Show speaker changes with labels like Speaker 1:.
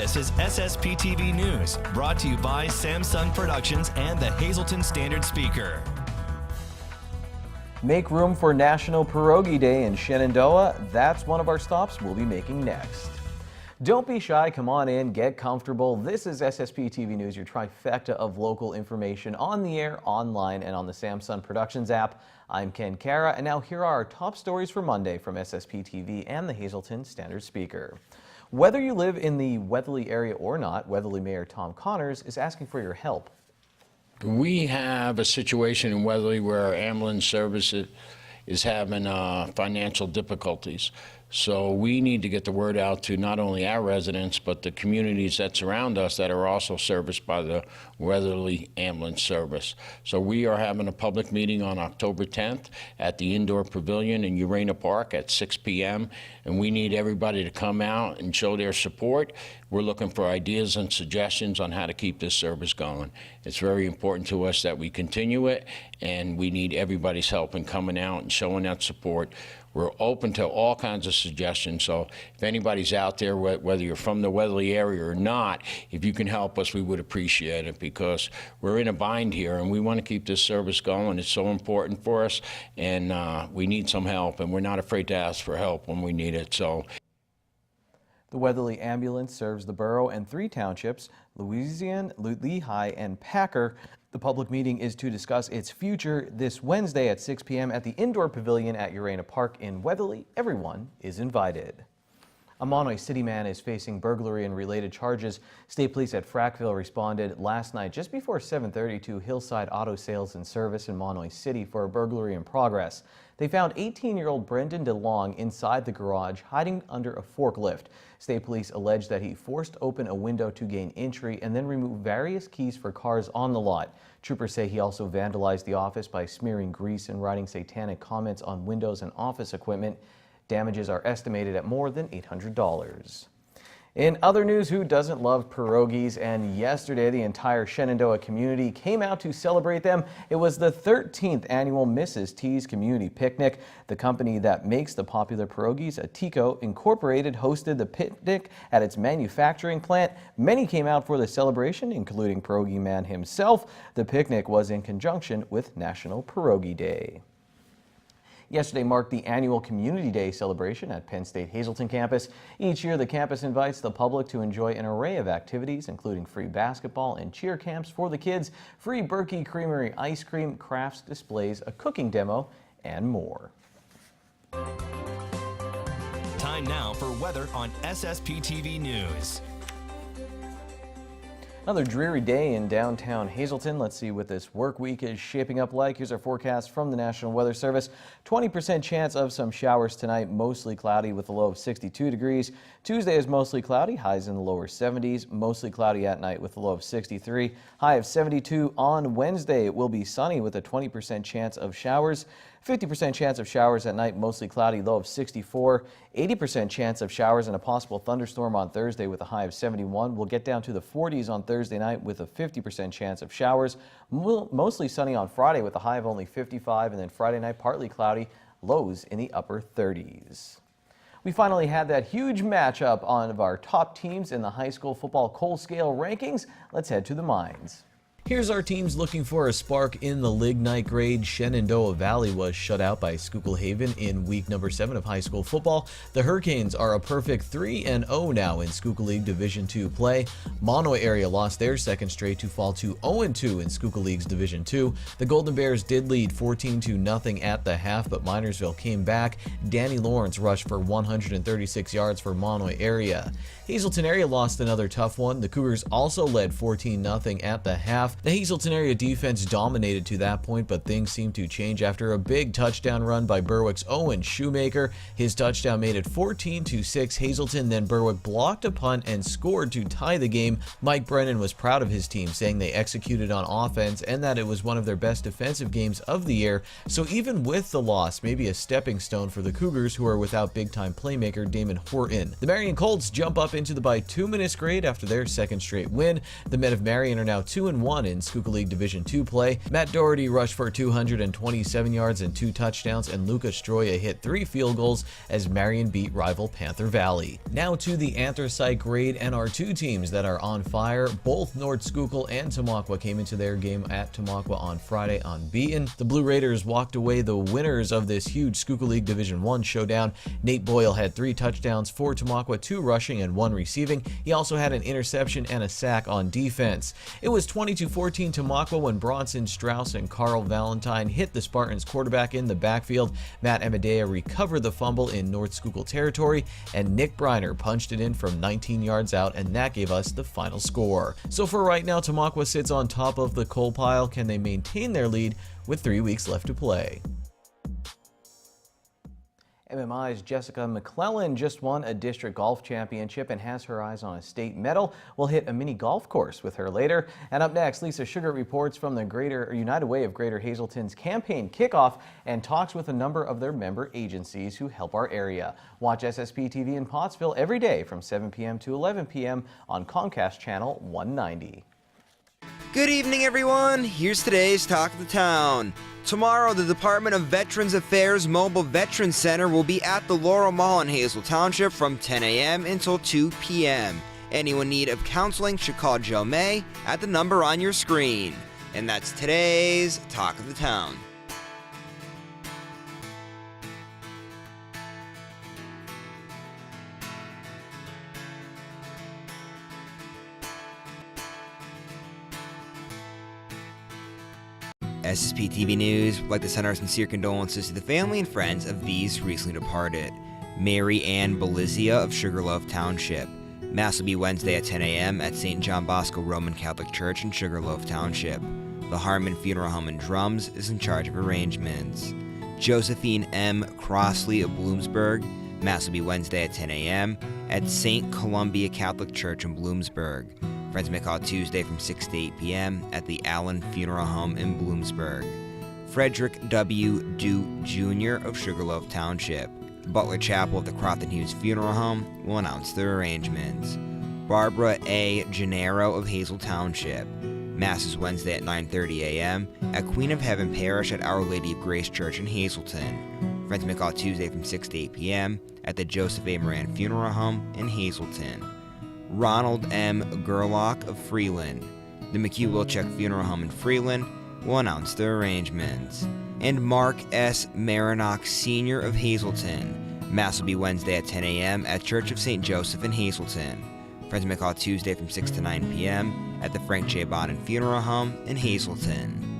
Speaker 1: This is SSPTV News, brought to you by Samsung Productions and the Hazleton Standard Speaker.
Speaker 2: Make room for National Pierogi Day in Shenandoah. That's one of our stops we'll be making next. Don't be shy, come on in, get comfortable. This is SSPTV News, your trifecta of local information on the air, online, and on the Samsung Productions app. I'm Ken Kara, and now here are our top stories for Monday from SSPTV and the Hazleton Standard Speaker. Whether you live in the Weatherly area or not, Weatherly Mayor Tom Connors is asking for your help.
Speaker 3: We have a situation in Weatherly where our ambulance service is having financial difficulties. So we need to get the word out to not only our residents, but the communities that surround us that are also serviced by the Weatherly Ambulance Service. So we are having a public meeting on October 10th at the Indoor Pavilion in Urena Park at 6 p.m. And we need everybody to come out and show their support. We're looking for ideas and suggestions on how to keep this service going. It's very important to us that we continue it, and we need everybody's help in coming out and showing that support. We're open to all kinds of suggestions, so if anybody's out there, whether you're from the Weatherly area or not, if you can help us, we would appreciate it, because we're in a bind here and we want to keep this service going. It's so important for us, and we need some help, and we're not afraid to ask for help when we need it. So.
Speaker 2: The Weatherly Ambulance serves the borough and 3 townships, Louisiana, Lehigh, and Packer. The public meeting is to discuss its future this Wednesday at 6 p.m. at the Indoor Pavilion at Urena Park in Weatherly. Everyone is invited. A Monoy City man is facing burglary and related charges. State police at Frackville responded last night just before 7:30 to Hillside Auto Sales and Service in Monoy City for a burglary in progress. They found 18-year-old Brendan DeLong inside the garage, hiding under a forklift. State police allege that he forced open a window to gain entry and then removed various keys for cars on the lot. Troopers say he also vandalized the office by smearing grease and writing satanic comments on windows and office equipment. Damages are estimated at more than $800. In other news, who doesn't love pierogies? And yesterday, the entire Shenandoah community came out to celebrate them. It was the 13th annual Mrs. T's Community Picnic. The company that makes the popular pierogies, Atico Incorporated, hosted the picnic at its manufacturing plant. Many came out for the celebration, including Pierogi Man himself. The picnic was in conjunction with National Pierogi Day. Yesterday marked the annual Community Day celebration at Penn State Hazleton campus. Each year, the campus invites the public to enjoy an array of activities, including free basketball and cheer camps for the kids, free Berkey Creamery ice cream, crafts displays, a cooking demo, and more.
Speaker 1: Time now for weather on SSPTV News.
Speaker 2: Another dreary day in downtown Hazleton. Let's see what this work week is shaping up like. Here's our forecast from the National Weather Service. 20% chance of some showers tonight, mostly cloudy with a low of 62 degrees. Tuesday is mostly cloudy, highs in the lower 70s, mostly cloudy at night with a low of 63. High of 72 on Wednesday. It will be sunny with a 20% chance of showers. 50% chance of showers at night, mostly cloudy, low of 64. 80% chance of showers and a possible thunderstorm on Thursday with a high of 71. We'll get down to the 40s on Thursday night with a 50% chance of showers. Mostly sunny on Friday with a high of only 55, and then Friday night partly cloudy, lows in the upper 30s. We finally had that huge matchup on our top teams in the high school football Cole Scale rankings. Let's head to the mines. Here's our teams looking for a spark in the lignite grade. Shenandoah Valley was shut out by Schuylkill Haven in week number 7 of high school football. The Hurricanes are a perfect 3-0 now in Schuylkill League Division II play. Monoy area lost their second straight to fall to 0-2 in Schuylkill League's Division II. The Golden Bears did lead 14-0 at the half, but Minersville came back. Danny Lawrence rushed for 136 yards for Monoy area. Hazleton area lost another tough one. The Cougars also led 14-0 at the half. The Hazleton area defense dominated to that point, but things seemed to change after a big touchdown run by Berwick's Owen Shoemaker. His touchdown made it 14-6 Hazleton, then Berwick blocked a punt and scored to tie the game. Mike Brennan was proud of his team, saying they executed on offense and that it was one of their best defensive games of the year. So even with the loss, maybe a stepping stone for the Cougars, who are without big-time playmaker Damon Horton. The Marion Colts jump up into the bituminous grade after their second straight win. The men of Marion are now 2-1 fun in Schuylkill League Division II play. Matt Doherty rushed for 227 yards and 2 touchdowns, and Lucas Stroya hit 3 field goals as Marion beat rival Panther Valley. Now to the Anthracite grade NR2 teams that are on fire. Both North Schuylkill and Tamaqua came into their game at Tamaqua on Friday unbeaten. The Blue Raiders walked away the winners of this huge Schuylkill League Division I showdown. Nate Boyle had 3 touchdowns for Tamaqua, 2 rushing and 1 receiving. He also had an interception and a sack on defense. It was 22-14 Tamaqua when Bronson Strauss and Carl Valentine hit the Spartans quarterback in the backfield. Matt Amadea recovered the fumble in North Schuylkill territory, and Nick Briner punched it in from 19 yards out, and that gave us the final score. So for right now, Tamaqua sits on top of the coal pile. Can they maintain their lead with 3 weeks left to play? MMI's Jessica McClellan just won a district golf championship and has her eyes on a state medal. We'll hit a mini golf course with her later. And up next, Lisa Sugar reports from the United Way of Greater Hazelton's campaign kickoff and talks with a number of their member agencies who help our area. Watch SSPTV in Pottsville every day from 7 p.m. to 11 p.m. on Comcast Channel 190.
Speaker 4: Good evening, everyone. Here's today's Talk of the Town. Tomorrow, the Department of Veterans Affairs Mobile Veterans Center will be at the Laurel Mall in Hazel Township from 10 a.m. until 2 p.m. Anyone in need of counseling should call Joe May at the number on your screen. And that's today's Talk of the Town. SSPTV News would like to send our sincere condolences to the family and friends of these recently departed. Mary Ann Belizia of Sugarloaf Township. Mass will be Wednesday at 10 a.m. at St. John Bosco Roman Catholic Church in Sugarloaf Township. The Harmon Funeral Home and Drums is in charge of arrangements. Josephine M. Crossley of Bloomsburg. Mass will be Wednesday at 10 a.m. at St. Columbia Catholic Church in Bloomsburg. Friends may call Tuesday from 6 to 8 p.m. at the Allen Funeral Home in Bloomsburg. Frederick W. Duke Jr. of Sugarloaf Township. The Butler Chapel of the Crofton Hughes Funeral Home will announce their arrangements. Barbara A. Gennaro of Hazel Township. Mass is Wednesday at 9:30 a.m. at Queen of Heaven Parish at Our Lady of Grace Church in Hazelton. Friends may call Tuesday from 6 to 8 p.m. at the Joseph A. Moran Funeral Home in Hazelton. Ronald M. Gerlach of Freeland. The McHugh Wilczek Funeral Home in Freeland will announce their arrangements. And Mark S. Marinock Sr. of Hazelton. Mass will be Wednesday at 10 a.m. at Church of St. Joseph in Hazelton. Friends may call Tuesday from 6 to 9 p.m. at the Frank J. Bodden Funeral Home in Hazelton.